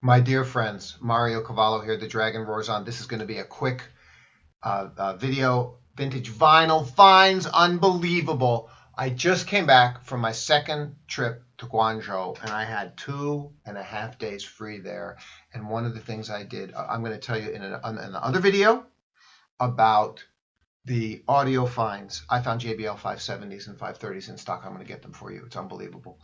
My dear friends, Mario Cavallo here, The Dragon Roars On. This is going to be a quick video. Vintage vinyl finds, unbelievable. I just came back from my second trip to Guangzhou, and I had 2.5 days free there. And one of the things I did, I'm going to tell you in another video about the audio finds. I found JBL 570s and 530s in stock. I'm going to get them for you. It's unbelievable.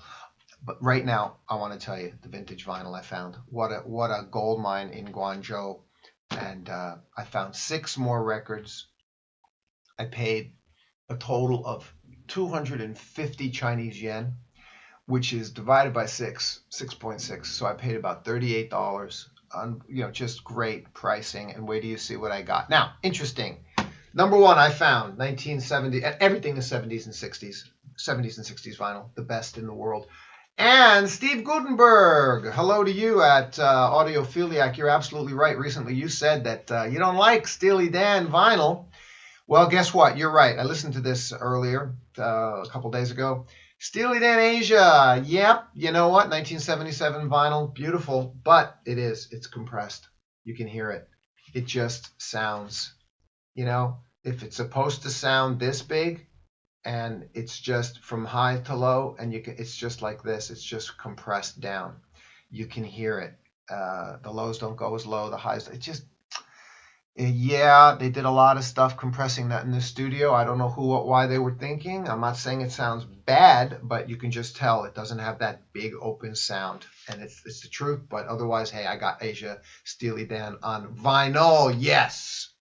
But right now, I want to tell you the vintage vinyl I found. What a gold mine in Guangzhou. And I found 6 more records. I paid a total of 250 Chinese yen, which is divided by 6.6. So I paid about $38. Just great pricing. And wait till you see what I got. Now, interesting. Number one, I found 1970, and everything is 70s and 60s vinyl, the best in the world. And Steve Gutenberg, hello to you at Audiophiliac. You're absolutely right. Recently you said that you don't like Steely Dan vinyl. Well, guess what? You're right. I listened to this earlier, a couple days ago. Steely Dan Asia. Yep. You know what? 1977 vinyl. Beautiful. But it's compressed. You can hear it. It just sounds, if it's supposed to sound this big, and it's just from high to low, and it's just like this. It's just compressed down. You can hear it. The lows don't go as low. The highs. Yeah, they did a lot of stuff compressing that in the studio. I don't know why they were thinking. I'm not saying it sounds bad, but you can just tell it doesn't have that big open sound, and it's the truth. But otherwise, hey, I got Asia Steely Dan on vinyl. Yes.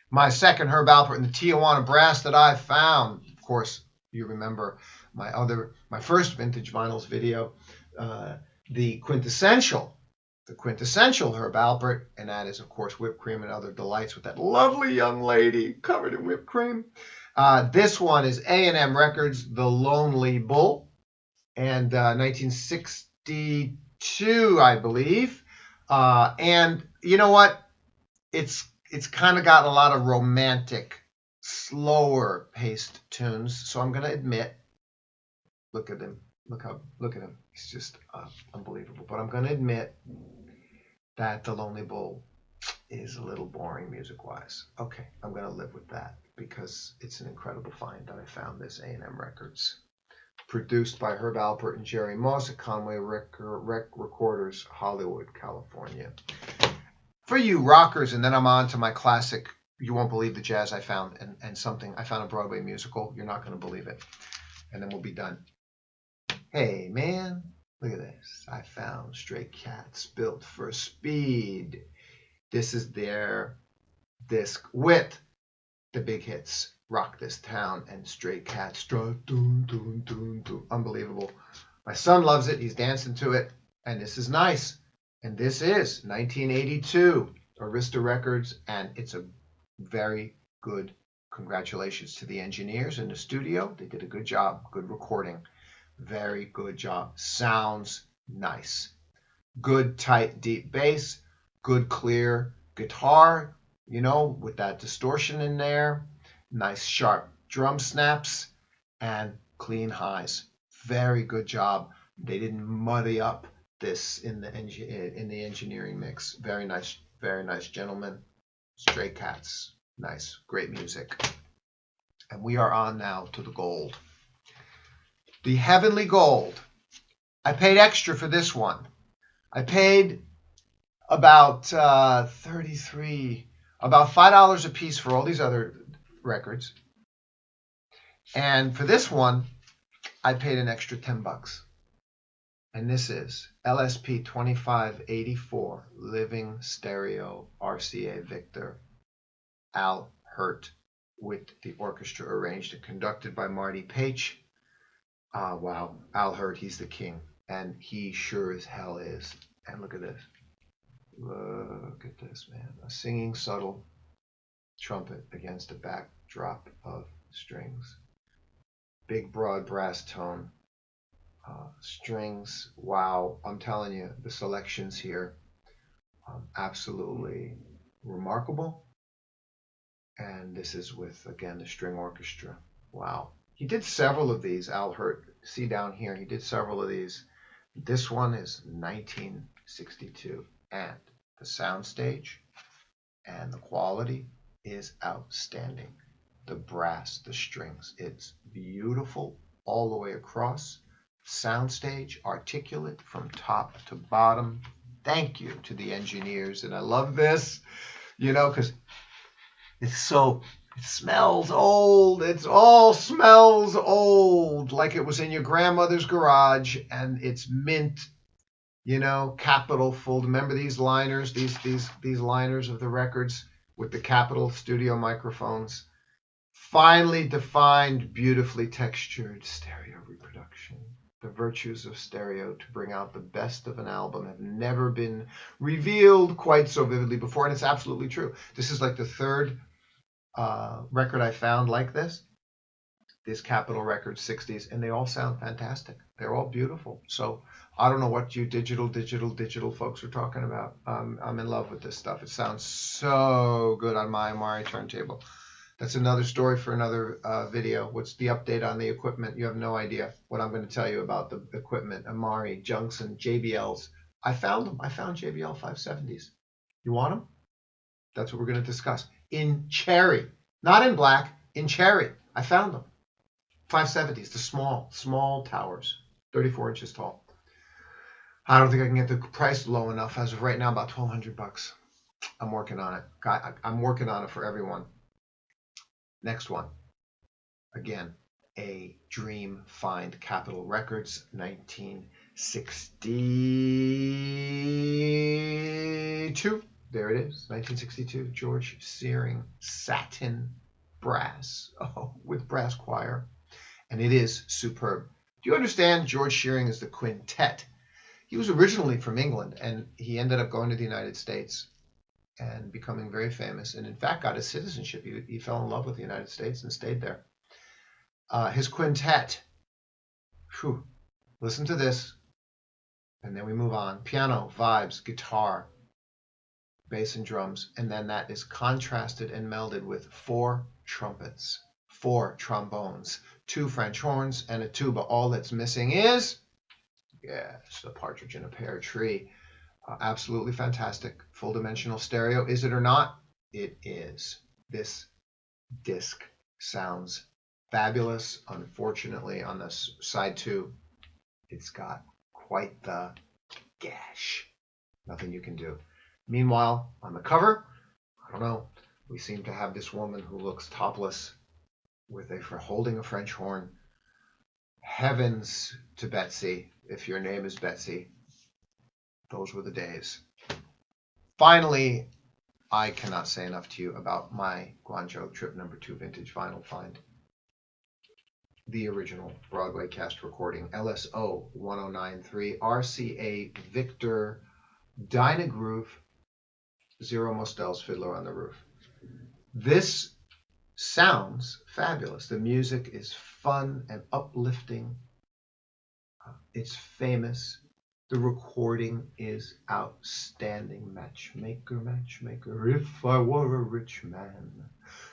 My second Herb Alpert in the Tijuana brass that I found. Of course, you remember my first vintage vinyls video, the quintessential Herb Alpert, and that is, of course, whipped cream and other delights with that lovely young lady covered in whipped cream. This one is A&M Records, The Lonely Bull, and 1962, I believe. And you know what? It's kind of got a lot of romantic, slower paced tunes. So I'm going to admit, look at him. Look at him. He's just unbelievable. But I'm going to admit that The Lonely Bull is a little boring music-wise. Okay, I'm going to live with that because it's an incredible find that I found this A&M Records. Produced by Herb Alpert and Jerry Moss at Conway Recorders, Hollywood, California. For you rockers, and then I'm on to my classic, you won't believe the jazz I found, and something, I found a Broadway musical, you're not going to believe it, and then we'll be done. Hey man, look at this, I found Stray Cats Built for Speed. This is their disc with the big hits, Rock This Town and Stray Cats, unbelievable. My son loves it, he's dancing to it, and this is nice. And this is 1982, Arista Records, and it's a very good, congratulations to the engineers in the studio. They did a good job, good recording, very good job. Sounds nice. Good, tight, deep bass, good, clear guitar, with that distortion in there. Nice, sharp drum snaps, and clean highs. Very good job. They didn't muddy up this in the engineering mix. Very nice, gentlemen. Stray Cats, nice, great music. And we are on now to the gold, the Heavenly Gold. I paid extra for this one. I paid about about $5 a piece for all these other records, and for this one, I paid an extra $10. And this is LSP 2584 Living Stereo RCA Victor, Al Hirt, with the orchestra arranged and conducted by Marty Paich. Wow, Al Hirt, he's the king, and he sure as hell is. And look at this. Look at this, man. A singing subtle trumpet against a backdrop of strings. Big broad brass tone. Strings, wow, I'm telling you, the selections here, absolutely remarkable. And this is with, again, the string orchestra. Wow. He did several of these, Al Hirt. See down here, he did several of these. This one is 19 1962. And the soundstage and the quality is outstanding. The brass, the strings, it's beautiful all the way across. Soundstage, articulate from top to bottom. Thank you to the engineers. And I love this, because it smells old. It all smells old, like it was in your grandmother's garage, and it's mint, Capitol full. Remember these liners, these liners of the records with the Capitol studio microphones? Finely defined, beautifully textured stereo reproduction. The virtues of stereo to bring out the best of an album have never been revealed quite so vividly before, and it's absolutely true. This is like the third record I found like this Capitol Records 60s, and they all sound fantastic. They're all beautiful. So I don't know what you digital folks are talking about. I'm in love with this stuff. It sounds so good on my Amari turntable. That's another story for another video. What's the update on the equipment? You have no idea what I'm going to tell you about the equipment. Amari, Junction, JBLs. I found them. I found JBL 570s. You want them? That's what we're going to discuss. In cherry. Not in black. In cherry. I found them. 570s. The small towers. 34 inches tall. I don't think I can get the price low enough. As of right now, about $1,200. I'm working on it. I'm working on it for everyone. Next one. Again, a dream find. Capitol Records, 1962. There it is, 1962. George Shearing satin brass, with brass choir. And it is superb. Do you understand George Shearing is the quintet? He was originally from England, and he ended up going to the United States and becoming very famous, and in fact got his citizenship. He fell in love with the United States and stayed there. His quintet, listen to this, and then we move on. Piano, vibes, guitar, bass and drums, and then that is contrasted and melded with 4 trumpets, 4 trombones, 2 French horns, and a tuba. All that's missing is, yes, a partridge in a pear tree. Absolutely fantastic. Full dimensional stereo. Is it or not? It is. This disc sounds fabulous. Unfortunately, on the side 2, it's got quite the gash. Nothing you can do. Meanwhile, on the cover, I don't know, we seem to have this woman who looks topless for holding a French horn. Heavens to Betsy, if your name is Betsy. Those were the days. Finally, I cannot say enough to you about my Guangzhou trip number 2 vintage vinyl find. The original Broadway cast recording, LSO 1093, RCA Victor, Dynagroove, Zero Mostel's Fiddler on the Roof. This sounds fabulous. The music is fun and uplifting. It's famous. The recording is outstanding. Matchmaker, if I were a rich man.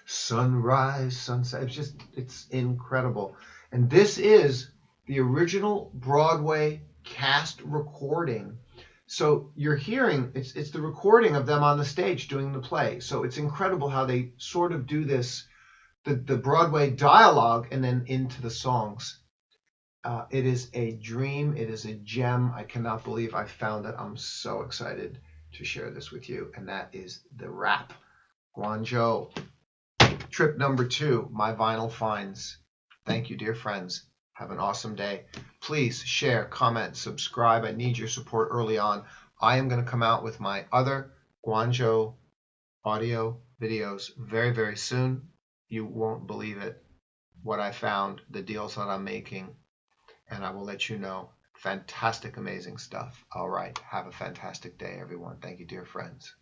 Sunrise, sunset. It's incredible. And this is the original Broadway cast recording. So you're hearing, it's the recording of them on the stage doing the play. So it's incredible how they sort of do this, the Broadway dialogue and then into the songs. It is a dream. It is a gem. I cannot believe I found it. I'm so excited to share this with you. And that is the wrap. Guangzhou. Trip number 2, my vinyl finds. Thank you, dear friends. Have an awesome day. Please share, comment, subscribe. I need your support early on. I am going to come out with my other Guangzhou audio videos very, very soon. You won't believe it, what I found, the deals that I'm making. And I will let you know. Fantastic, amazing stuff. All right. Have a fantastic day, everyone. Thank you, dear friends.